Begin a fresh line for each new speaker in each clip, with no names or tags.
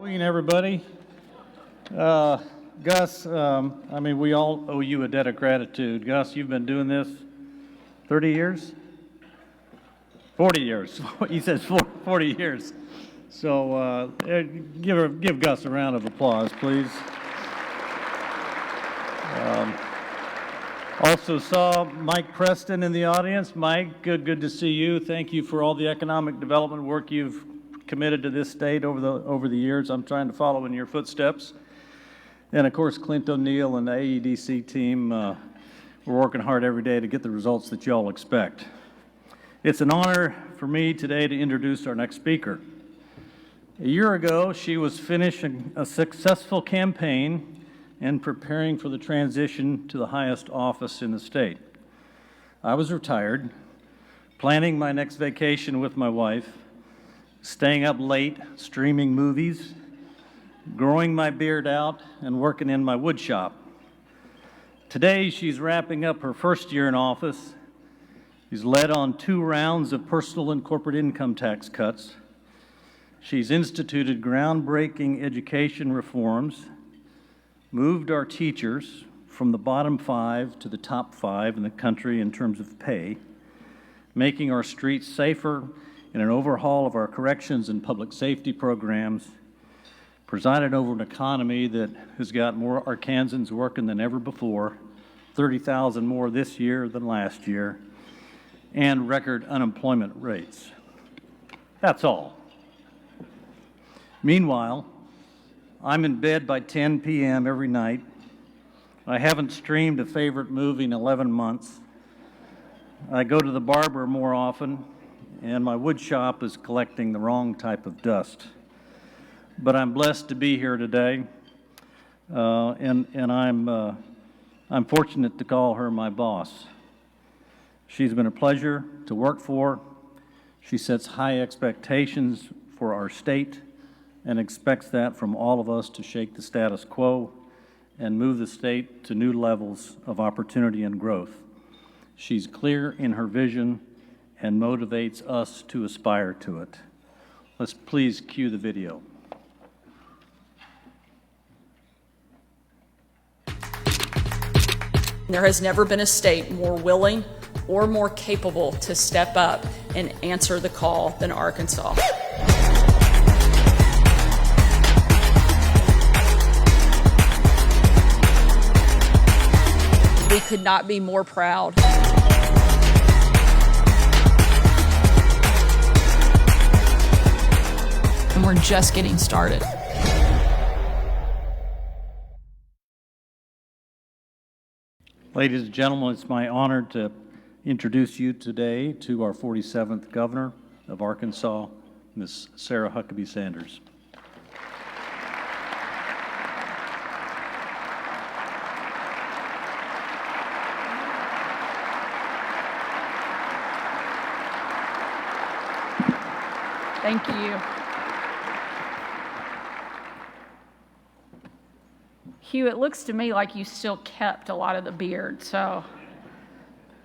Halloween, everybody. Gus, we all owe you a debt of gratitude. Gus, you've been doing this 30 years? 40 years. He says 40 years. So give Gus a round of applause, please. Also saw Mike Preston in the audience. Mike, good to see you. Thank you for all the economic development work you've committed to this state over the years. I'm trying to follow in your footsteps. And of course, Clint O'Neill and the AEDC team, we're working hard every day to get the results that you all expect. It's an honor for me today to introduce our next speaker. A year ago, she was finishing a successful campaign and preparing for the transition to the highest office in the state. I was retired, planning my next vacation with my wife, staying up late, streaming movies, growing my beard out, and working in my wood shop. Today, she's wrapping up her first year in office. She's led on 2 rounds of personal and corporate income tax cuts. She's instituted groundbreaking education reforms, moved our teachers from the bottom 5 to the top 5 in the country in terms of pay, making our streets safer in an overhaul of our corrections and public safety programs, presided over an economy that has got more Arkansans working than ever before, 30,000 more this year than last year, and record unemployment rates. That's all. Meanwhile, I'm in bed by 10 p.m. every night. I haven't streamed a favorite movie in 11 months. I go to the barber more often, and my wood shop is collecting the wrong type of dust. But I'm blessed to be here today, and I'm fortunate to call her my boss. She's been a pleasure to work for. She sets high expectations for our state and expects that from all of us to shake the status quo and move the state to new levels of opportunity and growth. She's clear in her vision and motivates us to aspire to it. Let's please cue the video.
There has never been a state more willing or more capable to step up and answer the call than Arkansas. We could not be more proud. And we're just getting started.
Ladies and gentlemen, it's my honor to introduce you today to our 47th Governor of Arkansas, Ms. Sarah Huckabee Sanders.
Thank you. Hugh, it looks to me like you still kept a lot of the beard, so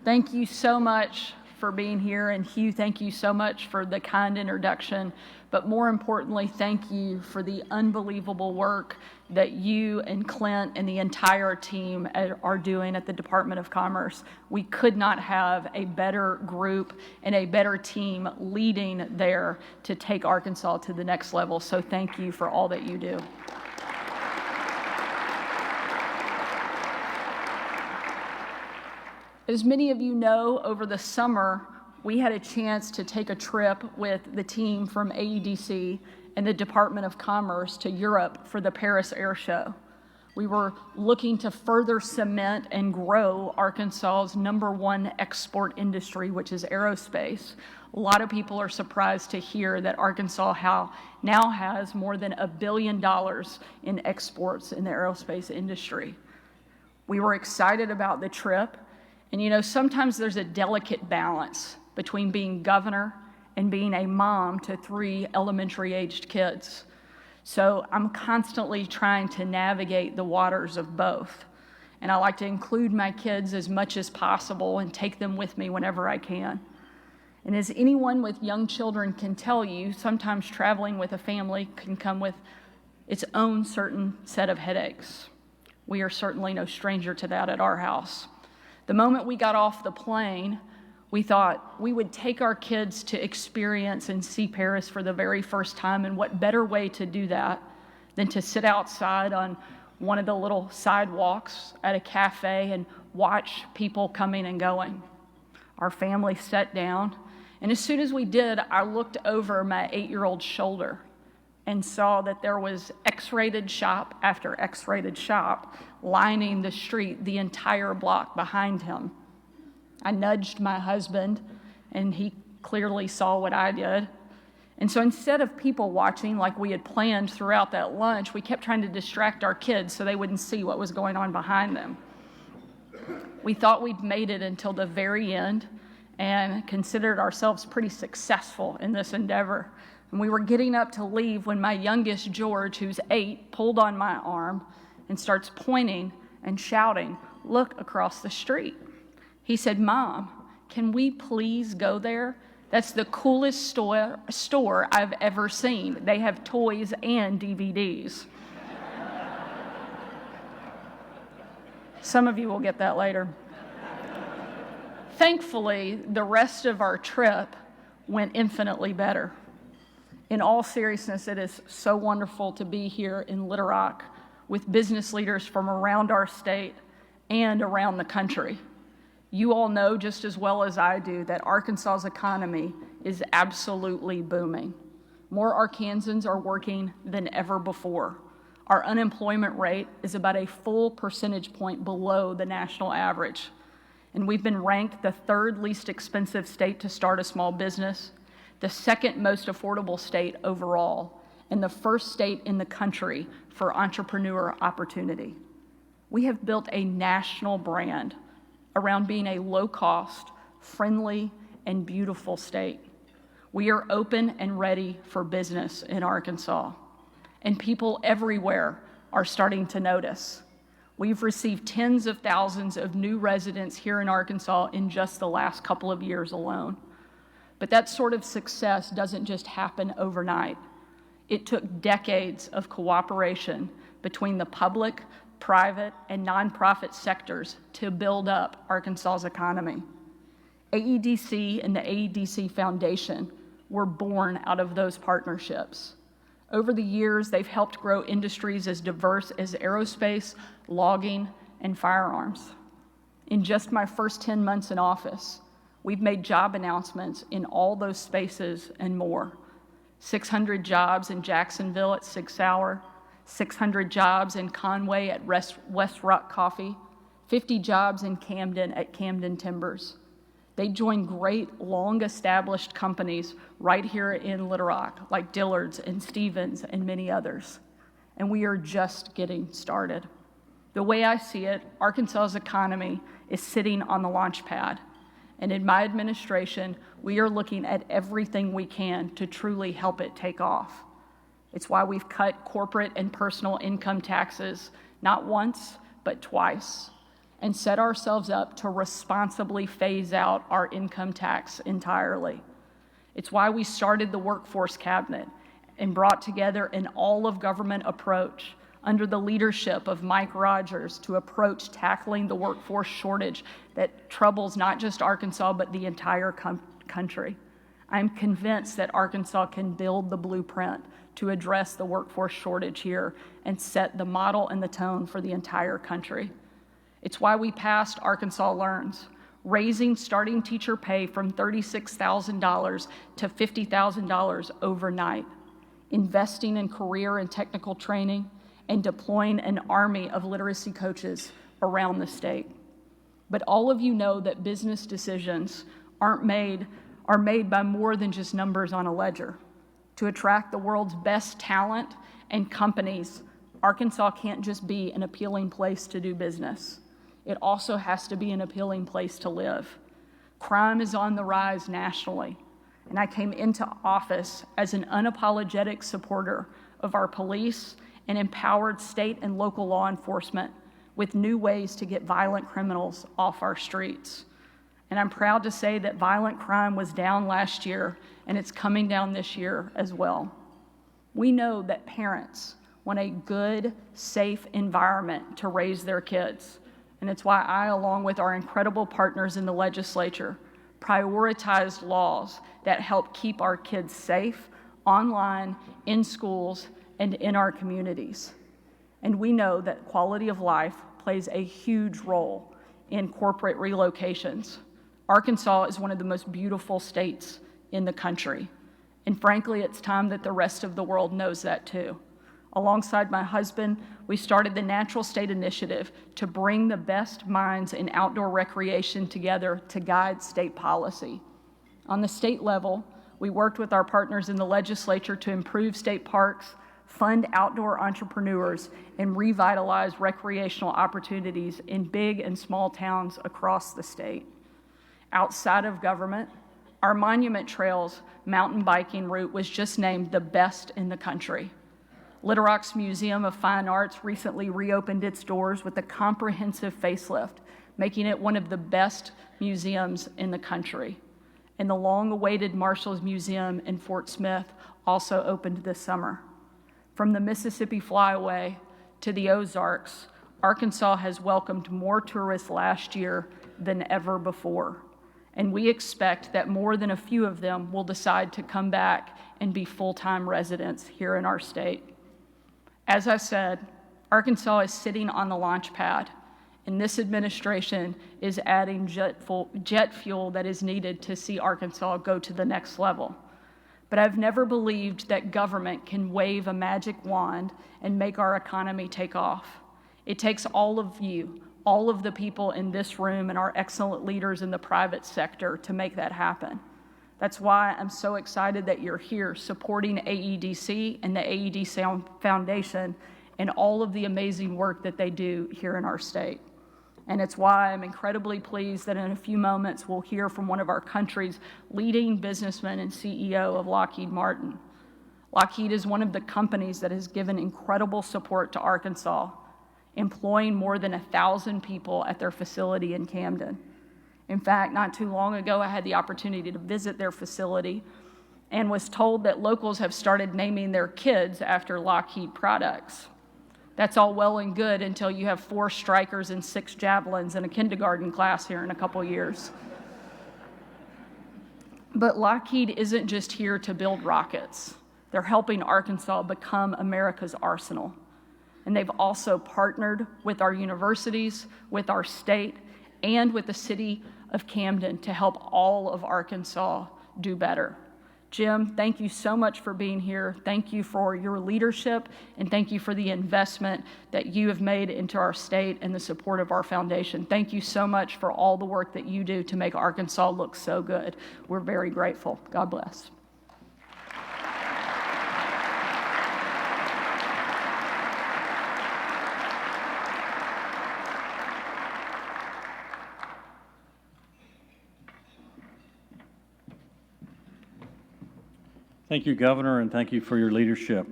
thank you so much for being here. And Hugh, thank you so much for the kind introduction. But more importantly, thank you for the unbelievable work that you and Clint and the entire team are doing at the Department of Commerce. We could not have a better group and a better team leading there to take Arkansas to the next level. So thank you for all that you do. As many of you know, over the summer, we had a chance to take a trip with the team from AEDC and the Department of Commerce to Europe for the Paris Air Show. We were looking to further cement and grow Arkansas's #1 export industry, which is aerospace. A lot of people are surprised to hear that Arkansas now has more than $1 billion in exports in the aerospace industry. We were excited about the trip. And you know, sometimes there's a delicate balance between being governor and being a mom to 3 elementary-aged kids. So I'm constantly trying to navigate the waters of both. And I like to include my kids as much as possible and take them with me whenever I can. And as anyone with young children can tell you, sometimes traveling with a family can come with its own certain set of headaches. We are certainly no stranger to that at our house. The moment we got off the plane, we thought we would take our kids to experience and see Paris for the very first time, and what better way to do that than to sit outside on one of the little sidewalks at a cafe and watch people coming and going. Our family sat down, and as soon as we did, I looked over my 8-year-old's shoulder and saw that there was X-rated shop after X-rated shop lining the street, the entire block behind him. I nudged my husband, and he clearly saw what I did. And so instead of people watching like we had planned throughout that lunch, we kept trying to distract our kids so they wouldn't see what was going on behind them. We thought we'd made it until the very end and considered ourselves pretty successful in this endeavor. And we were getting up to leave when my youngest, George, who's 8, pulled on my arm and starts pointing and shouting, "Look across the street." He said, "Mom, can we please go there? That's the coolest store I've ever seen. They have toys and DVDs." Some of you will get that later. Thankfully, the rest of our trip went infinitely better. In all seriousness, it is so wonderful to be here in Little Rock with business leaders from around our state and around the country. You all know just as well as I do that Arkansas's economy is absolutely booming. More Arkansans are working than ever before. Our unemployment rate is about a full percentage point below the national average. And we've been ranked the 3rd least expensive state to start a small business, the 2nd most affordable state overall, and the 1st state in the country for entrepreneur opportunity. We have built a national brand around being a low-cost, friendly, and beautiful state. We are open and ready for business in Arkansas, and people everywhere are starting to notice. We've received tens of thousands of new residents here in Arkansas in just the last couple of years alone. But that sort of success doesn't just happen overnight. It took decades of cooperation between the public, private, and nonprofit sectors to build up Arkansas's economy. AEDC and the AEDC Foundation were born out of those partnerships. Over the years, they've helped grow industries as diverse as aerospace, logging, and firearms. In just my first 10 months in office, we've made job announcements in all those spaces and more. 600 jobs in Jacksonville at 6 Hour, 600 jobs in Conway at West Rock Coffee, 50 jobs in Camden at Camden Timbers. They join great, long-established companies right here in Little Rock, like Dillard's and Stevens and many others. And we are just getting started. The way I see it, Arkansas's economy is sitting on the launch pad. And in my administration, we are looking at everything we can to truly help it take off. It's why we've cut corporate and personal income taxes not once, but twice, and set ourselves up to responsibly phase out our income tax entirely. It's why we started the Workforce Cabinet and brought together an all-of-government approach under the leadership of Mike Rogers to approach tackling the workforce shortage that troubles not just Arkansas, but the entire country. I'm convinced that Arkansas can build the blueprint to address the workforce shortage here and set the model and the tone for the entire country. It's why we passed Arkansas Learns, raising starting teacher pay from $36,000 to $50,000 overnight, investing in career and technical training, and deploying an army of literacy coaches around the state. But all of you know that business decisions are made by more than just numbers on a ledger. To attract the world's best talent and companies, Arkansas can't just be an appealing place to do business. It also has to be an appealing place to live. Crime is on the rise nationally, and I came into office as an unapologetic supporter of our police and empowered state and local law enforcement with new ways to get violent criminals off our streets. And I'm proud to say that violent crime was down last year, and it's coming down this year as well. We know that parents want a good, safe environment to raise their kids. And it's why I, along with our incredible partners in the legislature, prioritized laws that help keep our kids safe online, in schools, and in our communities. And we know that quality of life plays a huge role in corporate relocations. Arkansas is one of the most beautiful states in the country. And frankly, it's time that the rest of the world knows that too. Alongside my husband, we started the Natural State Initiative to bring the best minds in outdoor recreation together to guide state policy. On the state level, we worked with our partners in the legislature to improve state parks, fund outdoor entrepreneurs, and revitalize recreational opportunities in big and small towns across the state. Outside of government, our Monument Trails mountain biking route was just named the best in the country. Little Rock's Museum of Fine Arts recently reopened its doors with a comprehensive facelift, making it one of the best museums in the country. And the long-awaited Marshall's Museum in Fort Smith also opened this summer. From the Mississippi Flyway to the Ozarks, Arkansas has welcomed more tourists last year than ever before. And we expect that more than a few of them will decide to come back and be full-time residents here in our state. As I said, Arkansas is sitting on the launch pad, and this administration is adding jet fuel that is needed to see Arkansas go to the next level. But I've never believed that government can wave a magic wand and make our economy take off. It takes all of you, all of the people in this room and our excellent leaders in the private sector to make that happen. That's why I'm so excited that you're here supporting AEDC and the AEDC Foundation and all of the amazing work that they do here in our state. And it's why I'm incredibly pleased that in a few moments we'll hear from one of our country's leading businessmen and CEO of Lockheed Martin. Lockheed is one of the companies that has given incredible support to Arkansas, employing more than 1,000 people at their facility in Camden. In fact, not too long ago, I had the opportunity to visit their facility and was told that locals have started naming their kids after Lockheed products. That's all well and good until you have 4 Strikers and 6 Javelins in a kindergarten class here in a couple years. But Lockheed isn't just here to build rockets. They're helping Arkansas become America's arsenal. And they've also partnered with our universities, with our state, and with the city of Camden to help all of Arkansas do better. Jim, thank you so much for being here. Thank you for your leadership, and thank you for the investment that you have made into our state and the support of our foundation. Thank you so much for all the work that you do to make Arkansas look so good. We're very grateful. God bless.
Thank you, Governor, and thank you for your leadership.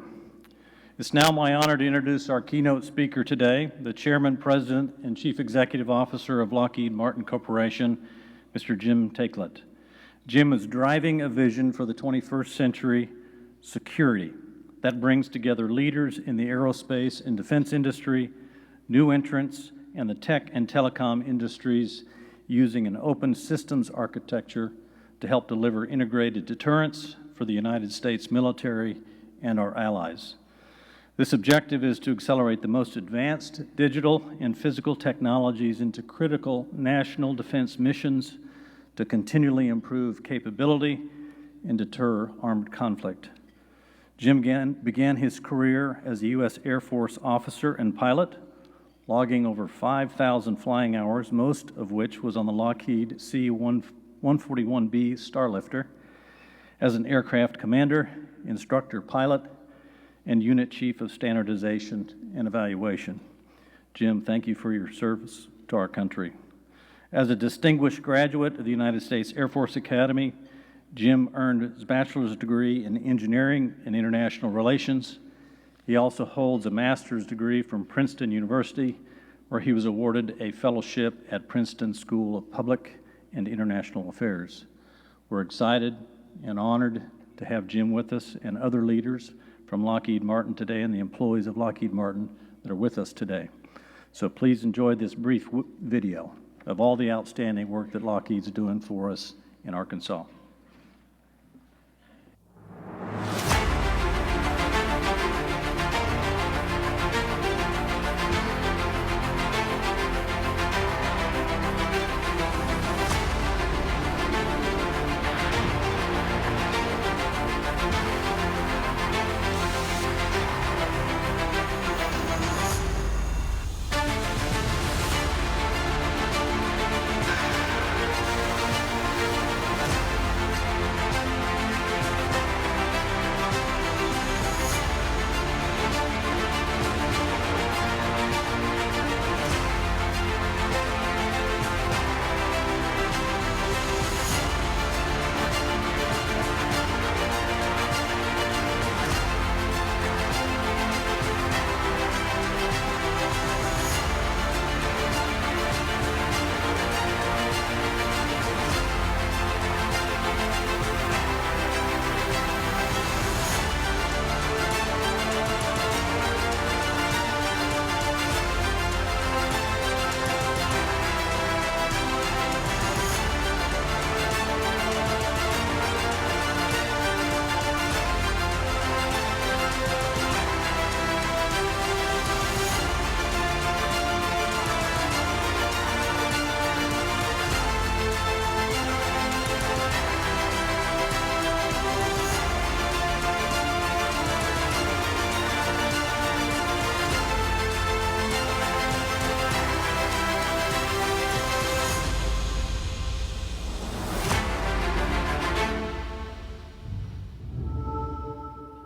It's now my honor to introduce our keynote speaker today, the Chairman, President, and Chief Executive Officer of Lockheed Martin Corporation, Mr. Jim Taiclet. Jim is driving a vision for the 21st century security that brings together leaders in the aerospace and defense industry, new entrants, and the tech and telecom industries using an open systems architecture to help deliver integrated deterrence for the United States military and our allies. This objective is to accelerate the most advanced digital and physical technologies into critical national defense missions to continually improve capability and deter armed conflict. Jim began his career as a U.S. Air Force officer and pilot, logging over 5,000 flying hours, most of which was on the Lockheed C-141B Starlifter, as an aircraft commander, instructor pilot, and unit chief of standardization and evaluation. Jim, thank you for your service to our country. As a distinguished graduate of the United States Air Force Academy, Jim earned his bachelor's degree in engineering and international relations. He also holds a master's degree from Princeton University, where he was awarded a fellowship at Princeton School of Public and International Affairs. We're excited and honored to have Jim with us and other leaders from Lockheed Martin today and the employees of Lockheed Martin that are with us today. So please enjoy this brief video of all the outstanding work that Lockheed's doing for us in Arkansas.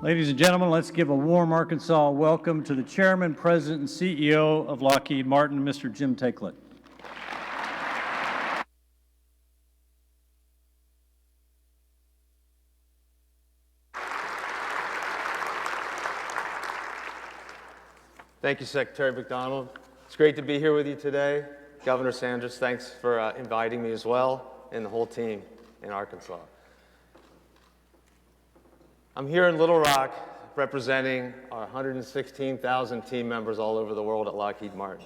Ladies and gentlemen, let's give a warm Arkansas welcome to the Chairman, President, and CEO of Lockheed Martin, Mr. Jim Taiclet.
Thank you, Secretary McDonald. It's great to be here with you today. Governor Sanders, thanks for inviting me as well, and the whole team in Arkansas. I'm here in Little Rock representing our 116,000 team members all over the world at Lockheed Martin.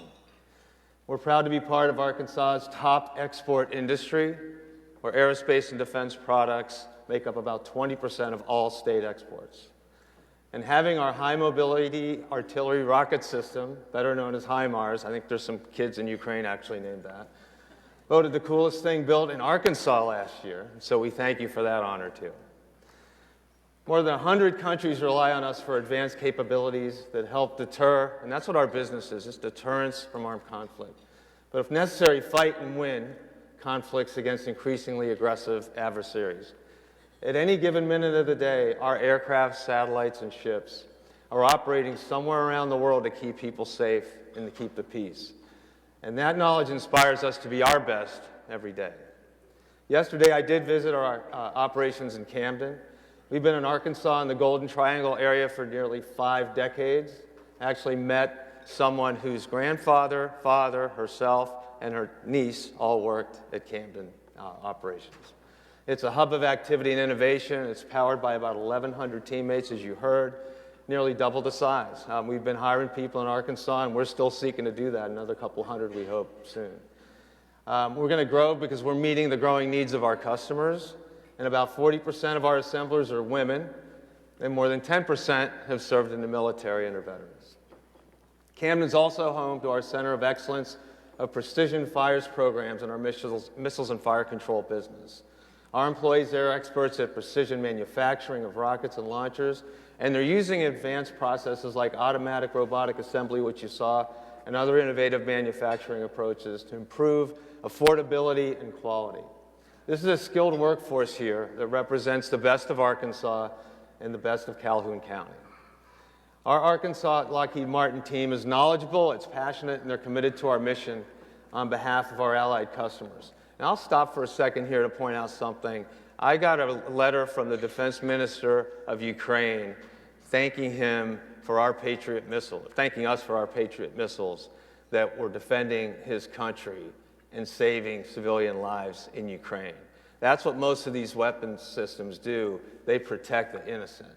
We're proud to be part of Arkansas's top export industry, where aerospace and defense products make up about 20% of all state exports. And having our high mobility artillery rocket system, better known as HIMARS, I think there's some kids in Ukraine actually named that, voted the coolest thing built in Arkansas last year. So we thank you for that honor too. More than 100 countries rely on us for advanced capabilities that help deter, and that's what our business is deterrence from armed conflict. But if necessary, fight and win conflicts against increasingly aggressive adversaries. At any given minute of the day, our aircraft, satellites, and ships are operating somewhere around the world to keep people safe and to keep the peace. And that knowledge inspires us to be our best every day. Yesterday, I did visit our operations in Camden. We've been in Arkansas in the Golden Triangle area for nearly 5 decades. I actually met someone whose grandfather, father, herself, and her niece all worked at Camden operations. It's a hub of activity and innovation. It's powered by about 1,100 teammates, as you heard, nearly double the size. We've been hiring people in Arkansas, and we're still seeking to do that, another couple hundred, we hope, soon. We're going to grow because we're meeting the growing needs of our customers. And about 40% of our assemblers are women, and more than 10% have served in the military and are veterans. Camden's also home to our Center of Excellence of Precision Fires programs and our missiles and fire control business. Our employees there are experts at precision manufacturing of rockets and launchers, and they're using advanced processes like automatic robotic assembly, which you saw, and other innovative manufacturing approaches to improve affordability and quality. This is a skilled workforce here that represents the best of Arkansas and the best of Calhoun County. Our Arkansas Lockheed Martin team is knowledgeable, it's passionate, and they're committed to our mission on behalf of our allied customers. And I'll stop for a second here to point out something. I got a letter from the defense minister of Ukraine thanking him for our Patriot missile, thanking us for our Patriot missiles that were defending his country and saving civilian lives in Ukraine. That's what most of these weapons systems do. They protect the innocent.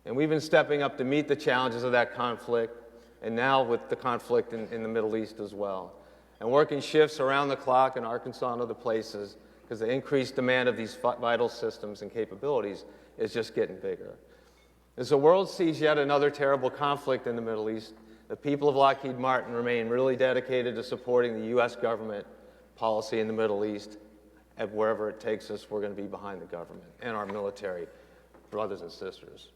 And we've been stepping up to meet the challenges of that conflict, and now with the conflict in the Middle East as well. And working shifts around the clock in Arkansas and other places, because the increased demand of these vital systems and capabilities is just getting bigger. As the world sees yet another terrible conflict in the Middle East, the people of Lockheed Martin remain really dedicated to supporting the U.S. government policy in the Middle East. And wherever it takes us, we're going to be behind the government and our military brothers and sisters.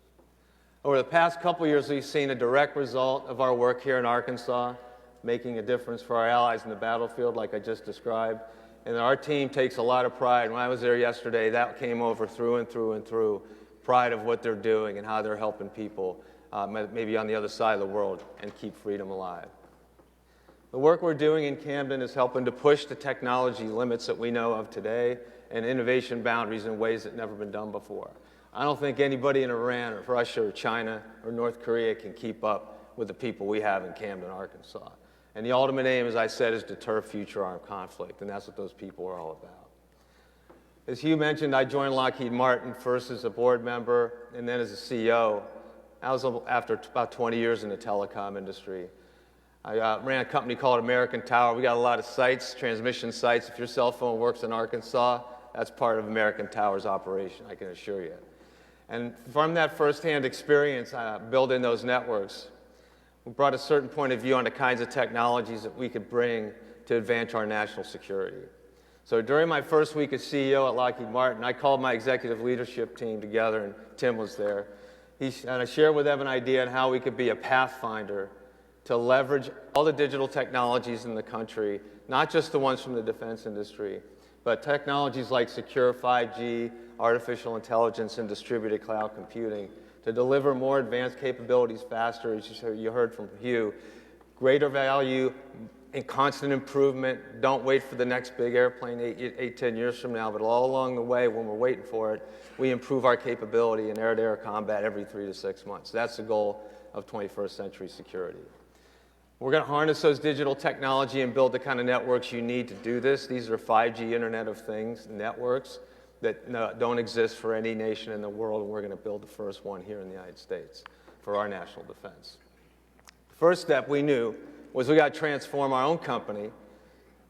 Over the past couple years, we've seen a direct result of our work here in Arkansas, making a difference for our allies in the battlefield, like I just described. And our team takes a lot of pride. When I was there yesterday, that came over through and through and through, pride of what they're doing and how they're helping people, maybe on the other side of the world, and keep freedom alive. The work we're doing in Camden is helping to push the technology limits that we know of today and innovation boundaries in ways that never been done before. I don't think anybody in Iran or Russia or China or North Korea can keep up with the people we have in Camden, Arkansas. And the ultimate aim, as I said, is to deter future armed conflict, and that's what those people are all about. As Hugh mentioned, I joined Lockheed Martin first as a board member and then as a CEO. I was after about 20 years in the telecom industry. I ran a company called American Tower. We got a lot of sites, transmission sites. If your cell phone works in Arkansas, that's part of American Tower's operation, I can assure you. And from that firsthand experience building those networks, we brought a certain point of view on the kinds of technologies that we could bring to advance our national security. So during my first week as CEO at Lockheed Martin, I called my executive leadership team together, and Tim was there. And I shared with them an idea on how we could be a pathfinder to leverage all the digital technologies in the country, not just the ones from the defense industry, but technologies like secure 5G, artificial intelligence, and distributed cloud computing to deliver more advanced capabilities faster, as you heard from Hugh, greater value and constant improvement. Don't wait for the next big airplane 10 years from now, but all along the way when we're waiting for it, we improve our capability in air-to-air combat every 3 to 6 months. That's the goal of 21st century security. We're going to harness those digital technology and build the kind of networks you need to do this. These are 5G Internet of Things networks that don't exist for any nation in the world, and we're going to build the first one here in the United States for our national defense. The first step we knew was we got to transform our own company,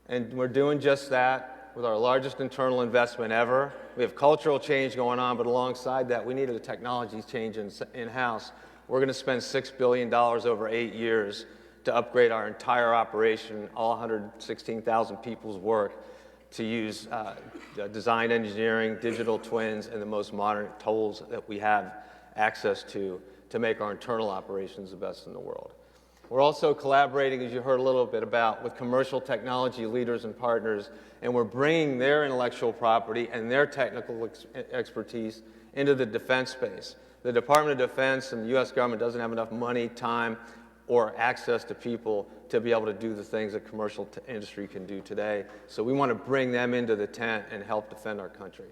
and we're doing just that with our largest internal investment ever. We have cultural change going on, but alongside that, we needed a technology change in-house. We're going to spend $6 billion over 8 years to upgrade our entire operation, all 116,000 people's work, to use design engineering, digital twins, and the most modern tools that we have access to make our internal operations the best in the world. We're also collaborating, as you heard a little bit about, with commercial technology leaders and partners, and we're bringing their intellectual property and their technical expertise into the defense space. The Department of Defense and the U.S. government doesn't have enough money, time, or access to people to be able to do the things that commercial industry can do today. So we want to bring them into the tent and help defend our country.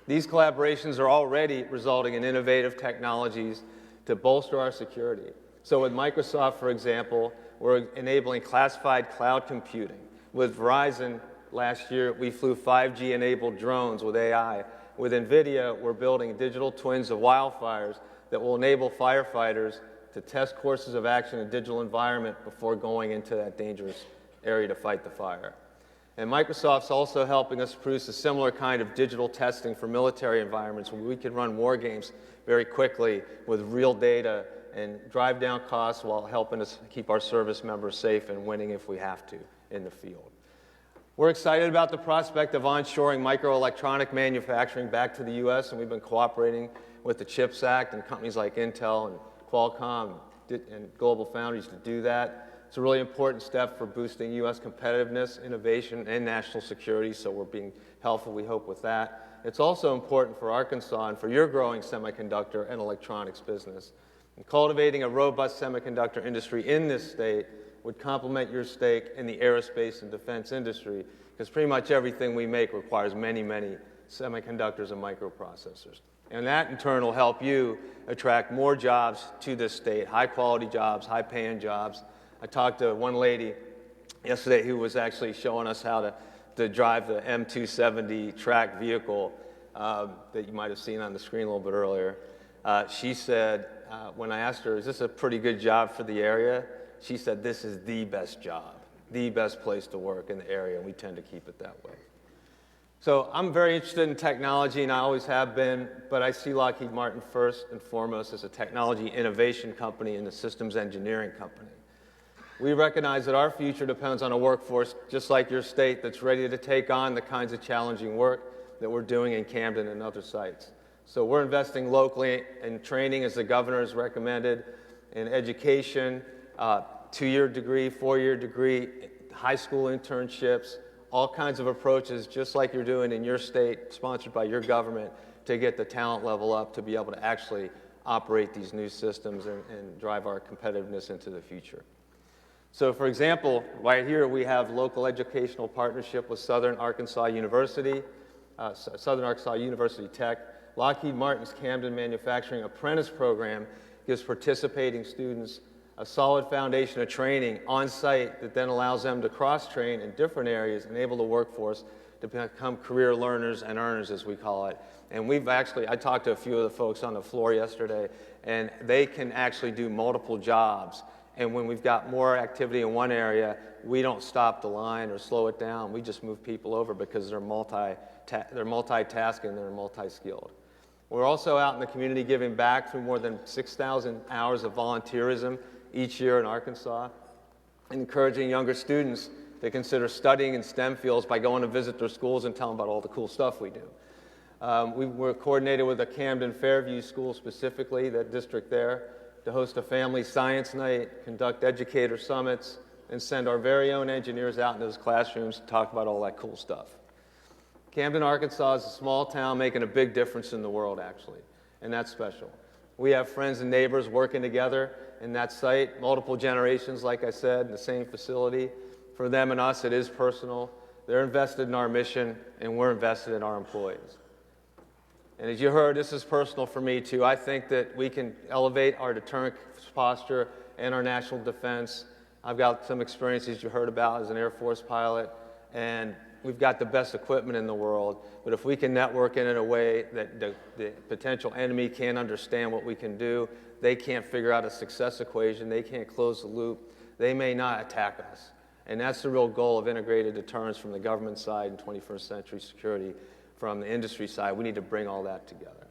These collaborations are already resulting in innovative technologies to bolster our security. So with Microsoft, for example, we're enabling classified cloud computing. With Verizon, last year, we flew 5G-enabled drones with AI. With NVIDIA, we're building digital twins of wildfires that will enable firefighters to test courses of action in a digital environment before going into that dangerous area to fight the fire. And Microsoft's also helping us produce a similar kind of digital testing for military environments where we can run war games very quickly with real data and drive down costs while helping us keep our service members safe and winning if we have to in the field. We're excited about the prospect of onshoring microelectronic manufacturing back to the U.S., and we've been cooperating with the CHIPS Act and companies like Intel and Qualcomm and Global Foundries to do that. It's a really important step for boosting U.S. competitiveness, innovation, and national security, so we're being helpful, we hope, with that. It's also important for Arkansas and for your growing semiconductor and electronics business. And cultivating a robust semiconductor industry in this state would complement your stake in the aerospace and defense industry, because pretty much everything we make requires many, many semiconductors and microprocessors. And that, in turn, will help you attract more jobs to this state, high-quality jobs, high-paying jobs. I talked to one lady yesterday who was actually showing us how to drive the M270 track vehicle that you might have seen on the screen a little bit earlier. She said, when I asked her, is this a pretty good job for the area? She said, this is the best job, the best place to work in the area, and we tend to keep it that way. So I'm very interested in technology, and I always have been, but I see Lockheed Martin first and foremost as a technology innovation company and a systems engineering company. We recognize that our future depends on a workforce, just like your state, that's ready to take on the kinds of challenging work that we're doing in Camden and other sites. So we're investing locally in training, as the governor has recommended, in education, 2-year degree, 4-year degree, high school internships, all kinds of approaches, just like you're doing in your state, sponsored by your government, to get the talent level up to be able to actually operate these new systems and drive our competitiveness into the future. So for example, right here we have local educational partnership with Southern Arkansas University, Southern Arkansas University Tech. Lockheed Martin's Camden Manufacturing Apprentice Program gives participating students a solid foundation of training on site that then allows them to cross-train in different areas, enable the workforce to become career learners and earners, as we call it. And we've actually, I talked to a few of the folks on the floor yesterday, and they can actually do multiple jobs. And when we've got more activity in one area, we don't stop the line or slow it down. We just move people over because they're multitasking, they're multi-skilled. We're also out in the community giving back through more than 6,000 hours of volunteerism each year in Arkansas, encouraging younger students to consider studying in STEM fields by going to visit their schools and tell them about all the cool stuff we do. We're coordinated with the Camden Fairview School specifically, that district there, to host a family science night, conduct educator summits, and send our very own engineers out in those classrooms to talk about all that cool stuff. Camden, Arkansas is a small town making a big difference in the world, actually, and that's special. We have friends and neighbors working together in that site, multiple generations, like I said, in the same facility. For them and us, it is personal. They're invested in our mission, and we're invested in our employees. And as you heard, this is personal for me, too. I think that we can elevate our deterrent posture and our national defense. I've got some experiences you heard about as an Air Force pilot, and we've got the best equipment in the world, but if we can network it in a way that the potential enemy can't understand what we can do, they can't figure out a success equation, they can't close the loop, they may not attack us. And that's the real goal of integrated deterrence from the government side and 21st century security from the industry side. We need to bring all that together.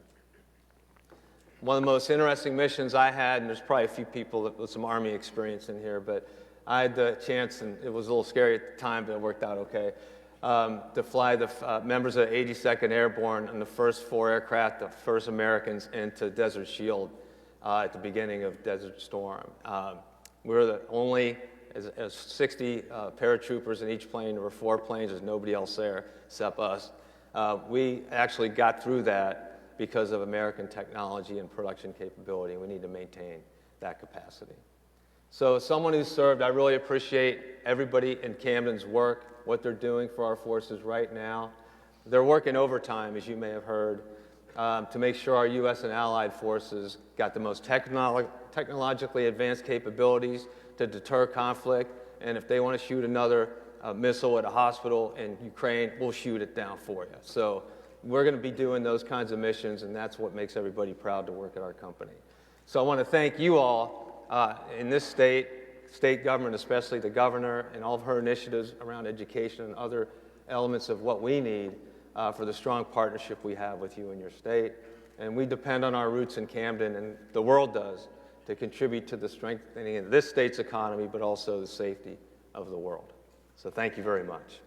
One of the most interesting missions I had, and there's probably a few people with some Army experience in here, but I had the chance, and it was a little scary at the time, but it worked out okay, to fly the members of the 82nd Airborne and the first 4 aircraft, the first Americans, into Desert Shield at the beginning of Desert Storm. We were the only, as 60 paratroopers in each plane. There were 4 planes, there's nobody else there except us. We actually got through that because of American technology and production capability. We need to maintain that capacity. So as someone who's served, I really appreciate everybody in Camden's work, what they're doing for our forces right now. They're working overtime, as you may have heard, to make sure our U.S. and allied forces got the most technologically advanced capabilities to deter conflict, and if they want to shoot another missile at a hospital in Ukraine, we'll shoot it down for you. So we're going to be doing those kinds of missions, and that's what makes everybody proud to work at our company. So I want to thank you all in this state government, especially the governor and all of her initiatives around education and other elements of what we need for the strong partnership we have with you and your state. And we depend on our roots in Camden, and the world does, to contribute to the strengthening of this state's economy, but also the safety of the world. So thank you very much.